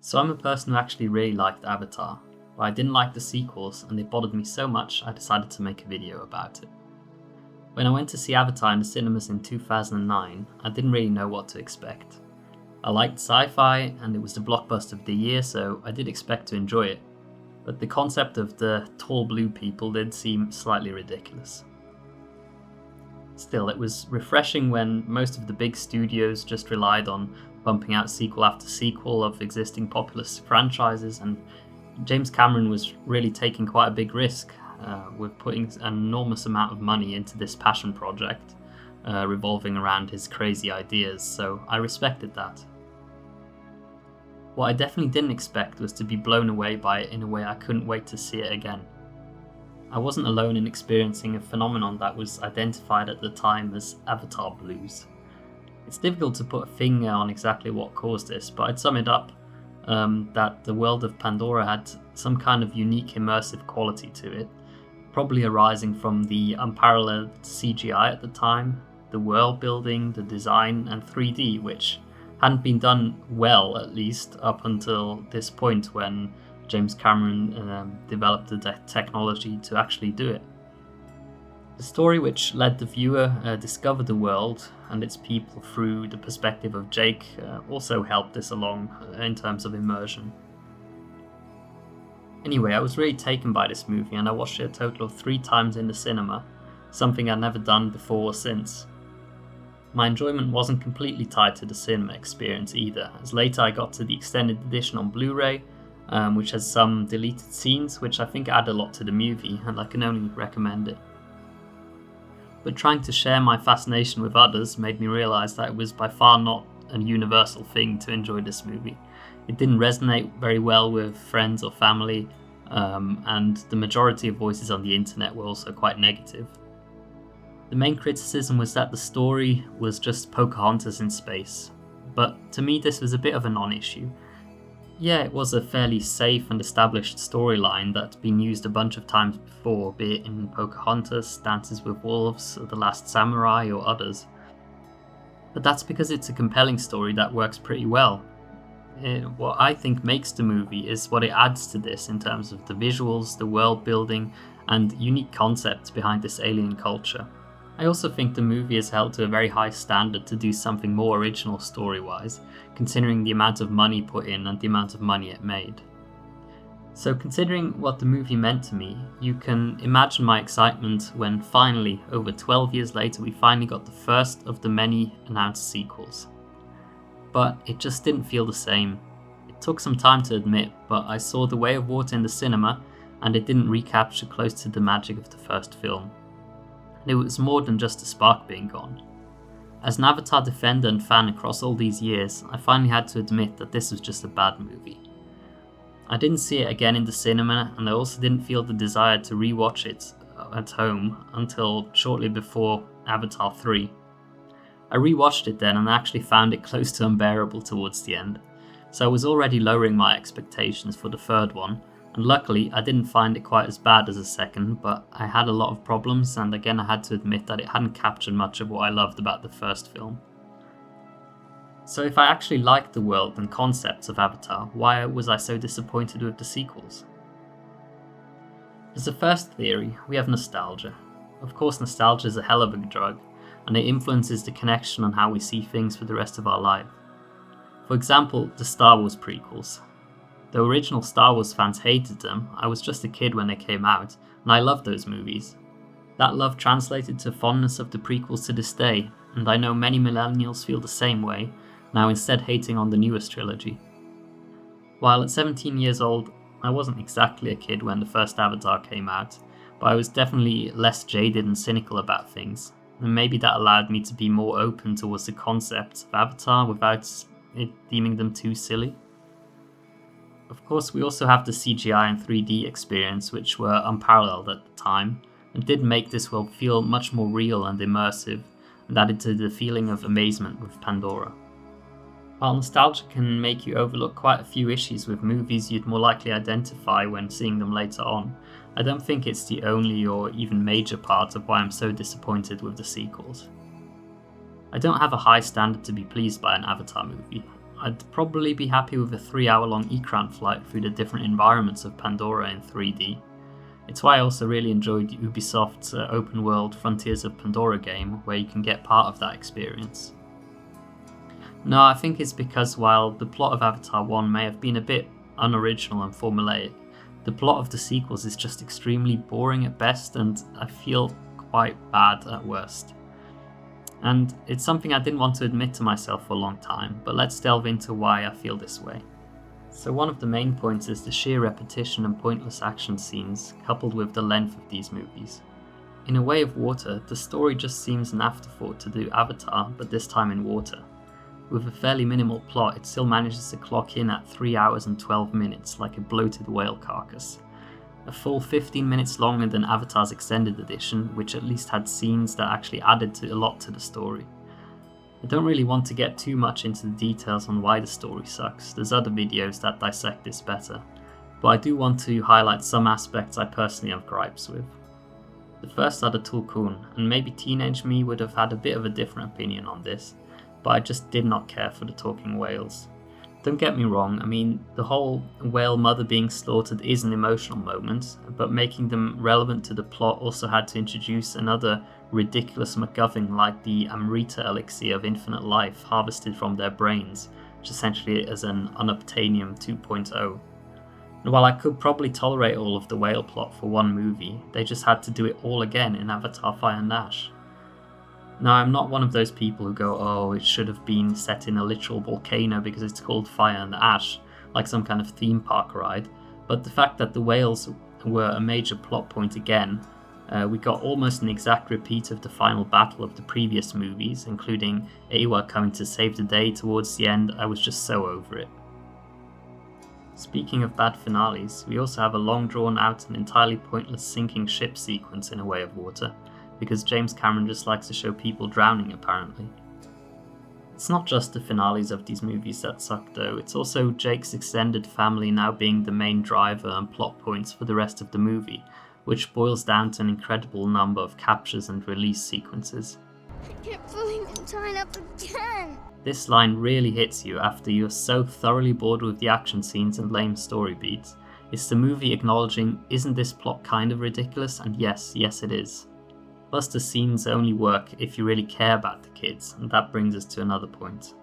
So I'm a person who actually really liked Avatar, but I didn't like the sequels and they bothered me so much I decided to make a video about it. When I went to see Avatar in the cinemas in 2009, I didn't really know what to expect. I liked sci-fi and it was the blockbuster of the year, so I did expect to enjoy it, but the concept of the tall blue people did seem slightly ridiculous. Still, it was refreshing when most of the big studios just relied on pumping out sequel after sequel of existing popular franchises, and James Cameron was really taking quite a big risk with putting an enormous amount of money into this passion project revolving around his crazy ideas, so I respected that. What I definitely didn't expect was to be blown away by it in a way I couldn't wait to see it again. I wasn't alone in experiencing a phenomenon that was identified at the time as Avatar Blues. It's difficult to put a finger on exactly what caused this, but I'd sum it up that the world of Pandora had some kind of unique immersive quality to it, probably arising from the unparalleled CGI at the time, the world building, the design, and 3D, which hadn't been done well, at least up until this point when James Cameron developed the technology to actually do it. The story which led the viewer discover the world and its people through the perspective of Jake also helped this along in terms of immersion. Anyway, I was really taken by this movie and I watched it a total of 3 times in the cinema, something I'd never done before or since. My enjoyment wasn't completely tied to the cinema experience either, as later I got to the extended edition on Blu-ray, which has some deleted scenes which I think add a lot to the movie, and I can only recommend it. But trying to share my fascination with others made me realise that it was by far not a universal thing to enjoy this movie. It didn't resonate very well with friends or family, and the majority of voices on the internet were also quite negative. The main criticism was that the story was just Pocahontas in space, but to me this was a bit of a non-issue. Yeah, it was a fairly safe and established storyline that's been used a bunch of times before, be it in Pocahontas, Dances with Wolves, The Last Samurai, or others. But that's because it's a compelling story that works pretty well. What I think makes the movie is what it adds to this in terms of the visuals, the world building, and unique concepts behind this alien culture. I also think the movie is held to a very high standard to do something more original story-wise, considering the amount of money put in and the amount of money it made. So considering what the movie meant to me, you can imagine my excitement when finally, over 12 years later, we finally got the first of the many announced sequels. But it just didn't feel the same. It took some time to admit, but I saw The Way of Water in the cinema and it didn't recapture close to the magic of the first film. It was more than just a spark being gone. As an Avatar defender and fan across all these years, I finally had to admit that this was just a bad movie. I didn't see it again in the cinema, and I also didn't feel the desire to rewatch it at home until shortly before Avatar 3. I rewatched it then and I actually found it close to unbearable towards the end, so I was already lowering my expectations for the third one. And luckily, I didn't find it quite as bad as the second, but I had a lot of problems, and again I had to admit that it hadn't captured much of what I loved about the first film. So if I actually liked the world and concepts of Avatar, why was I so disappointed with the sequels? As a first theory, we have nostalgia. Of course, nostalgia is a hell of a drug, and it influences the connection on how we see things for the rest of our life. For example, the Star Wars prequels. The original Star Wars fans hated them. I was just a kid when they came out, and I loved those movies. That love translated to fondness of the prequels to this day, and I know many millennials feel the same way, now instead hating on the newest trilogy. While at 17 years old, I wasn't exactly a kid when the first Avatar came out, but I was definitely less jaded and cynical about things, and maybe that allowed me to be more open towards the concepts of Avatar without it deeming them too silly. Of course, we also have the CGI and 3D experience, which were unparalleled at the time, and did make this world feel much more real and immersive, and added to the feeling of amazement with Pandora. While nostalgia can make you overlook quite a few issues with movies you'd more likely identify when seeing them later on, I don't think it's the only or even major part of why I'm so disappointed with the sequels. I don't have a high standard to be pleased by an Avatar movie. I'd probably be happy with a 3-hour-long Ekran flight through the different environments of Pandora in 3D. It's why I also really enjoyed Ubisoft's open world Frontiers of Pandora game, where you can get part of that experience. No, I think it's because while the plot of Avatar 1 may have been a bit unoriginal and formulaic, the plot of the sequels is just extremely boring at best, and I feel quite bad at worst. And it's something I didn't want to admit to myself for a long time, but let's delve into why I feel this way. So one of the main points is the sheer repetition and pointless action scenes, coupled with the length of these movies. In A Way of Water, the story just seems an afterthought to do Avatar, but this time in water. With a fairly minimal plot, it still manages to clock in at 3 hours and 12 minutes like a bloated whale carcass. A full 15 minutes longer than Avatar's extended edition, which at least had scenes that actually added a lot to the story. I don't really want to get too much into the details on why the story sucks, there's other videos that dissect this better, but I do want to highlight some aspects I personally have gripes with. The first are the Tulkun, and maybe teenage me would have had a bit of a different opinion on this, but I just did not care for the talking whales. Don't get me wrong, I mean, the whole whale mother being slaughtered is an emotional moment, but making them relevant to the plot also had to introduce another ridiculous MacGuffin like the Amrita elixir of infinite life harvested from their brains, which essentially is an unobtainium 2.0. And while I could probably tolerate all of the whale plot for one movie, they just had to do it all again in Avatar Fire and Ash. Now, I'm not one of those people who go, oh, it should have been set in a literal volcano because it's called Fire and Ash, like some kind of theme park ride, but the fact that the whales were a major plot point again, we got almost an exact repeat of the final battle of the previous movies, including Eywa coming to save the day towards the end. I was just so over it. Speaking of bad finales, we also have a long drawn out and entirely pointless sinking ship sequence in A Way of Water, because James Cameron just likes to show people drowning apparently. It's not just the finales of these movies that suck though, it's also Jake's extended family now being the main driver and plot points for the rest of the movie, which boils down to an incredible number of captures and release sequences. I can't believe I'm tied up again! This line really hits you after you're so thoroughly bored with the action scenes and lame story beats. It's the movie acknowledging, isn't this plot kind of ridiculous? And yes it is. Plus the scenes only work if you really care about the kids, and that brings us to another point.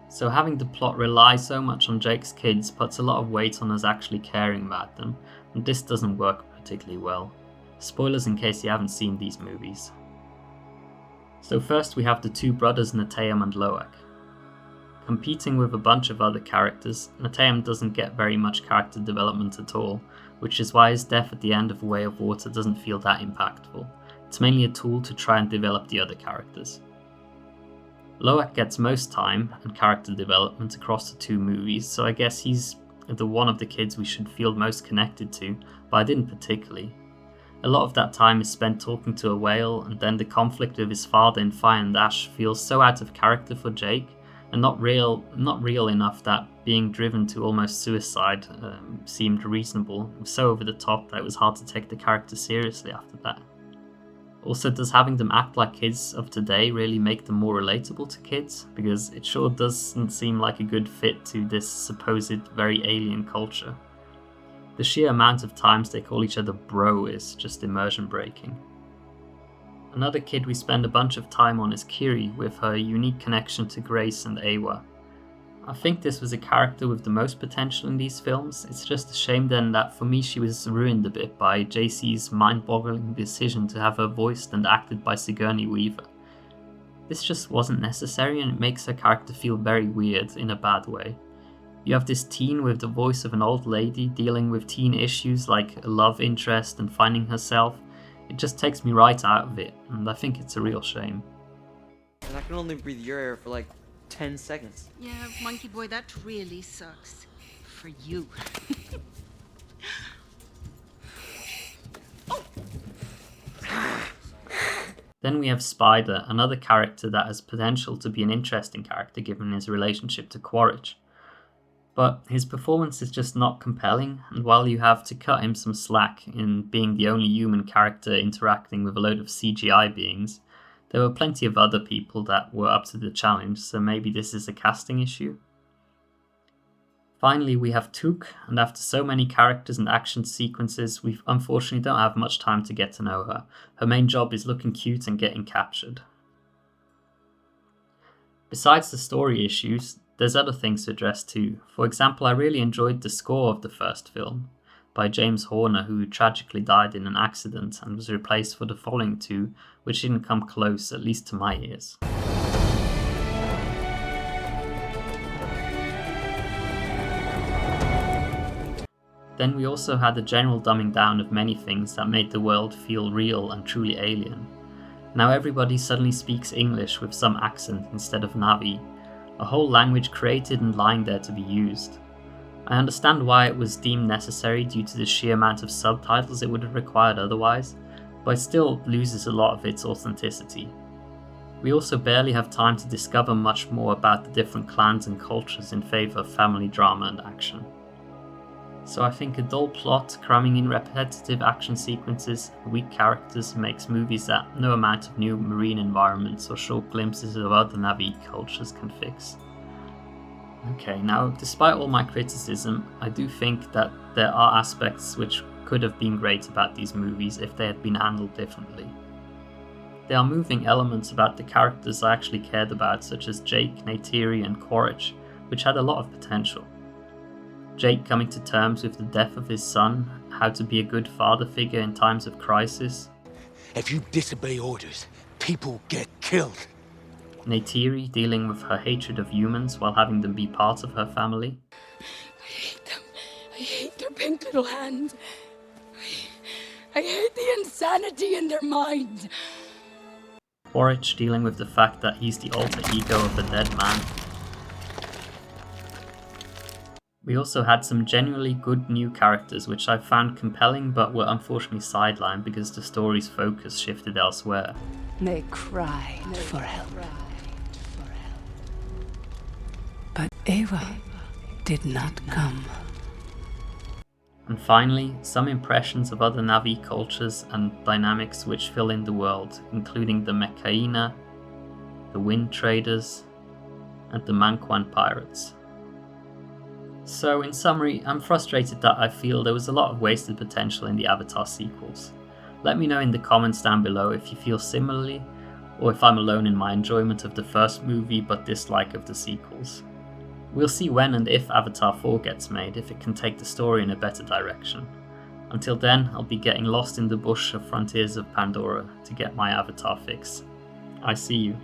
So having the plot rely so much on Jake's kids puts a lot of weight on us actually caring about them, and this doesn't work particularly well. Spoilers in case you haven't seen these movies. So first we have the two brothers Neteyam and Loak. Competing with a bunch of other characters, Neteyam doesn't get very much character development at all, which is why his death at the end of A Way of Water doesn't feel that impactful. It's mainly a tool to try and develop the other characters. Loak gets most time and character development across the two movies, so I guess he's the one of the kids we should feel most connected to, but I didn't particularly. A lot of that time is spent talking to a whale, and then the conflict with his father in Fire and Ash feels so out of character for Jake, and not real enough that being driven to almost suicide seemed reasonable. It was so over the top that it was hard to take the character seriously after that. Also, does having them act like kids of today really make them more relatable to kids? Because it sure doesn't seem like a good fit to this supposed very alien culture. The sheer amount of times they call each other bro is just immersion breaking. Another kid we spend a bunch of time on is Kiri, with her unique connection to Grace and Eywa. I think this was a character with the most potential in these films. It's just a shame then that for me she was ruined a bit by JC's mind-boggling decision to have her voiced and acted by Sigourney Weaver. This just wasn't necessary, and it makes her character feel very weird in a bad way. You have this teen with the voice of an old lady dealing with teen issues like a love interest and finding herself. It just takes me right out of it, and I think it's a real shame. And I can only breathe your air for like 10 seconds. Yeah, monkey boy, that really sucks. For you. Then we have Spider, another character that has potential to be an interesting character given his relationship to Quaritch. But his performance is just not compelling, and while you have to cut him some slack in being the only human character interacting with a load of CGI beings, There were plenty of other people that were up to the challenge, so maybe this is a casting issue. Finally, we have Took, and after so many characters and action sequences, we unfortunately don't have much time to get to know her. Her main job is looking cute and getting captured. Besides the story issues, there's other things to address too. For example, I really enjoyed the score of the first film, by James Horner, who tragically died in an accident and was replaced for the following two, which didn't come close, at least to my ears. Then we also had a general dumbing down of many things that made the world feel real and truly alien. Now everybody suddenly speaks English with some accent instead of Navi, a whole language created and lying there to be used. I understand why it was deemed necessary due to the sheer amount of subtitles it would have required otherwise, but it still loses a lot of its authenticity. We also barely have time to discover much more about the different clans and cultures in favour of family drama and action. So I think a dull plot cramming in repetitive action sequences and weak characters makes movies that no amount of new marine environments or short glimpses of other Navi cultures can fix. Okay, now despite all my criticism, I do think that there are aspects which could have been great about these movies if they had been handled differently. There are moving elements about the characters I actually cared about, such as Jake, Neytiri and Quaritch, which had a lot of potential. Jake coming to terms with the death of his son, how to be a good father figure in times of crisis. If you disobey orders, people get killed. Neytiri dealing with her hatred of humans while having them be part of her family. I hate them. I hate their pink little hands. I hate the insanity in their mind. Quaritch dealing with the fact that he's the alter ego of a dead man. We also had some genuinely good new characters which I found compelling but were unfortunately sidelined because the story's focus shifted elsewhere. They cried for help. But Eva did not come. And finally, some impressions of other Navi cultures and dynamics which fill in the world, including the Mekaina, the Wind Traders, and the Manquan Pirates. So in summary, I'm frustrated that I feel there was a lot of wasted potential in the Avatar sequels. Let me know in the comments down below if you feel similarly, or if I'm alone in my enjoyment of the first movie but dislike of the sequels. We'll see when and if Avatar 4 gets made, if it can take the story in a better direction. Until then, I'll be getting lost in the bush of Frontiers of Pandora to get my Avatar fix. I see you.